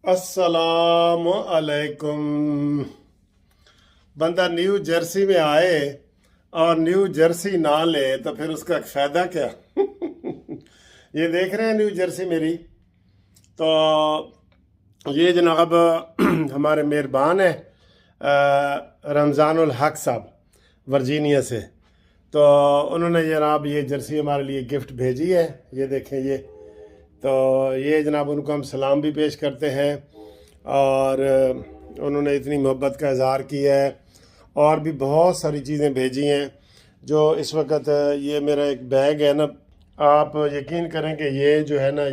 अस्सलाम अलैकुम। बंदा न्यू जर्सी में आए और न्यू जर्सी ना ले तो फिर उसका फायदा क्या। ये देख रहे हैं न्यू जर्सी मेरी। तो ये जनाब हमारे मेहरबान है रमज़ानुल हक साहब वर्जीनिया से। तो उन्होंने जनाब ये जर्सी हमारे लिए गिफ्ट भेजी है। ये देखें ये। तो ये जनाब उनको हम सलाम भी पेश करते हैं और उन्होंने इतनी मोहब्बत का इज़हार किया है और भी बहुत सारी चीज़ें भेजी हैं। जो इस वक्त ये मेरा एक बैग है ना, आप यकीन करें कि ये जो है ना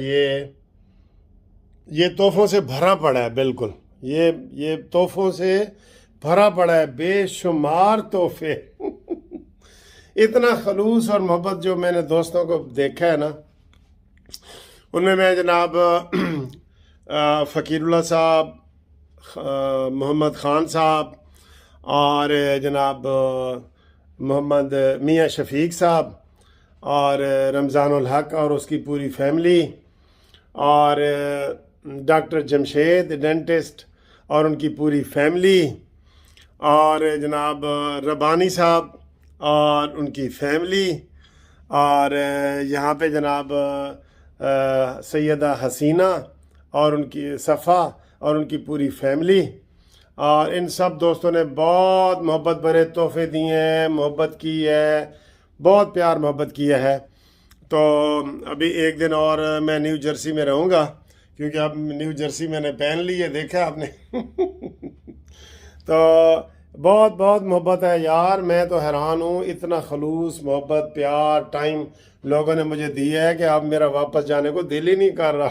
ये तोहफ़ों से भरा पड़ा है। बिल्कुल ये तोहफ़ों से भरा पड़ा है, बेशुमार तोहफे। इतना खलूस और मोहब्बत जो मैंने दोस्तों को देखा है ना, उनमें मैं जनाब फ़कीरुल्लाह साहब, मोहम्मद ख़ान साहब और जनाब मोहम्मद मियाँ शफ़ीक साहब और रमज़ानुल हक और उसकी पूरी फैमिली और डॉक्टर जमशेद डेंटिस्ट और उनकी पूरी फैमिली और जनाब रबानी साहब और उनकी फैमिली और यहाँ पे जनाब सैयदा हसीना और उनकी सफ़ा और उनकी पूरी फैमिली और इन सब दोस्तों ने बहुत मोहब्बत भरे तोहफे दिए हैं, मोहब्बत की है, बहुत प्यार मोहब्बत किया है। तो अभी एक दिन और मैं न्यू जर्सी में रहूँगा क्योंकि अब न्यू जर्सी मैंने पहन ली है, देखा आपने। तो बहुत बहुत मोहब्बत है यार, मैं तो हैरान हूँ। इतना खलूस मोहब्बत प्यार टाइम लोगों ने मुझे दिया है कि अब मेरा वापस जाने को दिल ही नहीं कर रहा।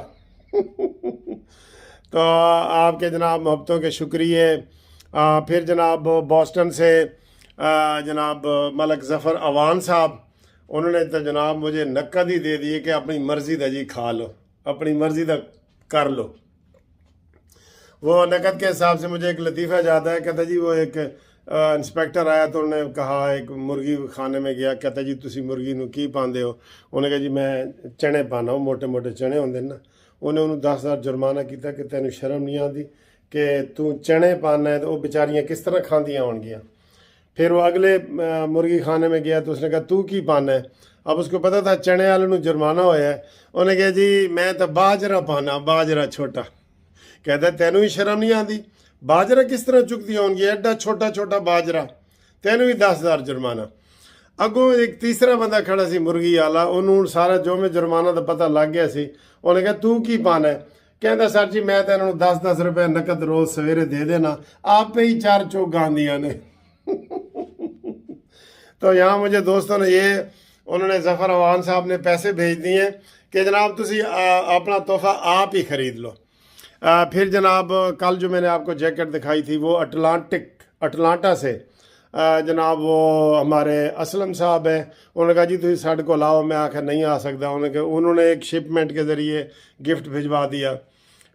तो आपके जनाब मोहब्बतों के शुक्रिया। फिर जनाब बॉस्टन से जनाब मलक ज़फ़र अवान साहब, उन्होंने तो जनाब मुझे नकद ही दे दिए कि अपनी मर्ज़ी दा जी खा लो, अपनी मर्ज़ी दा कर लो। वो नकद के हिसाब से मुझे एक लतीफ़ा याद है। कहता जी वो एक इंस्पैक्टर आया तो उन्होंने कहा, एक मुर्गी खाने में गया, कहता जी तुसी मुर्गी नू की पांदे हो। उन्हें कहा जी मैं चने पाना, मोटे मोटे चने होंगे ना। उन्हें उन्होंने 10,000 जुर्माना किया कि तेन शर्म नहीं आती कि तू चने पाना है, तो वो बेचारियाँ किस तरह खांदियाँ होंगियाँ। फिर वो अगले मुर्गी खाने में गया तो उसने कहा तू की पाना है। अब उसको पता था चने वाले नू जुर्माना होया है। उन्हें कहा जी मैं तो बाजरा पाना, बाजरा छोटा। कहता तेनू भी शर्म नहीं आती, बाजरा किस तरह चुकती होंगी, एडा छोटा छोटा बाजरा, तेनू भी 10,000 जुर्माना। अगों एक तीसरा बंदा खड़ा सी मुर्गी वाला, उन्होंने सारा जो में जुर्माना का पता लग गया सी। उन्हें कहा तू की पाना है। कहता सर जी मैं तो इन्होंने 10-10 रुपए नकद रोज सवेरे दे देना, आप पे ही 4 चौक आंदियां ने। तो यहाँ मुझे दोस्तों ने ये उन्होंने ज़फ़र अवान साहब ने पैसे भेज दिए कि जनाब तुसी अपना तोहफ़ा आप ही ख़रीद लो। फिर जनाब कल जो मैंने आपको जैकेट दिखाई थी वो अटलांटा से जनाब वो हमारे असलम साहब हैं। उन्होंने कहा जी तुम साढ़े को लाओ, मैं आखिर नहीं आ सकता। उन्होंने एक शिपमेंट के ज़रिए गिफ्ट भिजवा दिया।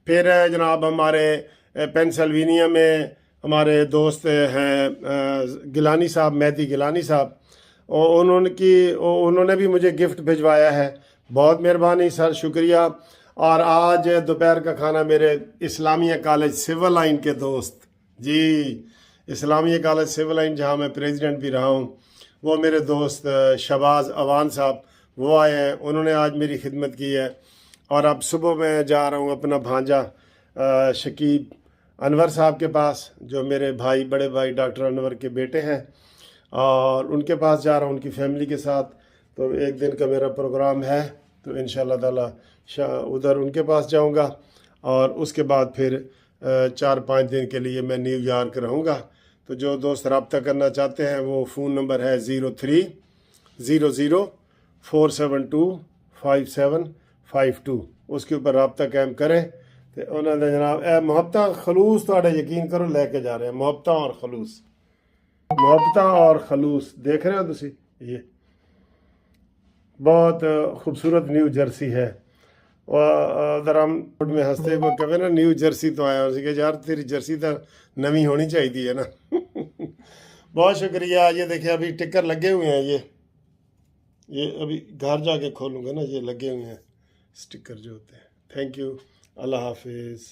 फिर जनाब हमारे पेंसिल्वेनिया में हमारे दोस्त हैं गिलानी साहब, मेहदी गिलानी साहब, उन्होंने भी मुझे गिफ्ट भिजवाया है। बहुत मेहरबानी सर, शुक्रिया। और आज दोपहर का खाना मेरे इस्लामिया कॉलेज सिविल लाइन के दोस्त जी, इस्लामिया कॉलेज सिविल लाइन जहाँ मैं प्रेसिडेंट भी रहा हूँ, वो मेरे दोस्त शहबाज अवान साहब वो आए हैं। उन्होंने आज मेरी खिदमत की है। और अब सुबह मैं जा रहा हूँ अपना भांजा शकीब अनवर साहब के पास, जो मेरे भाई बड़े भाई डॉक्टर अनवर के बेटे हैं, और उनके पास जा रहा हूँ उनकी फैमिली के साथ। तो एक दिन का मेरा प्रोग्राम है, तो इंशाअल्लाह ताला उधर उनके पास जाऊंगा और उसके बाद फिर 4-5 दिन के लिए मैं न्यूयॉर्क रहूँगा। तो जो दोस्त रब्ता करना चाहते हैं वो फ़ोन नंबर है 03004725 उसके ऊपर रब्ता कायम करें। तो उन्होंने जनाब मोहब्बत खलूस तो यकीन करो लेके जा रहे हैं, मोहब्बत और खलूस देख रहे हो तुसी। ये बहुत खूबसूरत न्यू जर्सी है। और अगर हम में हंसते को कहे ना न्यू जर्सी तो आया, उसके यार तेरी जर्सी तो नवी होनी चाहिए है ना। बहुत शुक्रिया। ये देखिए अभी टिकर लगे हुए हैं, ये अभी घर जाके खोलूँगा ना, ये लगे हुए हैं स्टिकर जो होते हैं। थैंक यू, अल्लाह हाफिज़।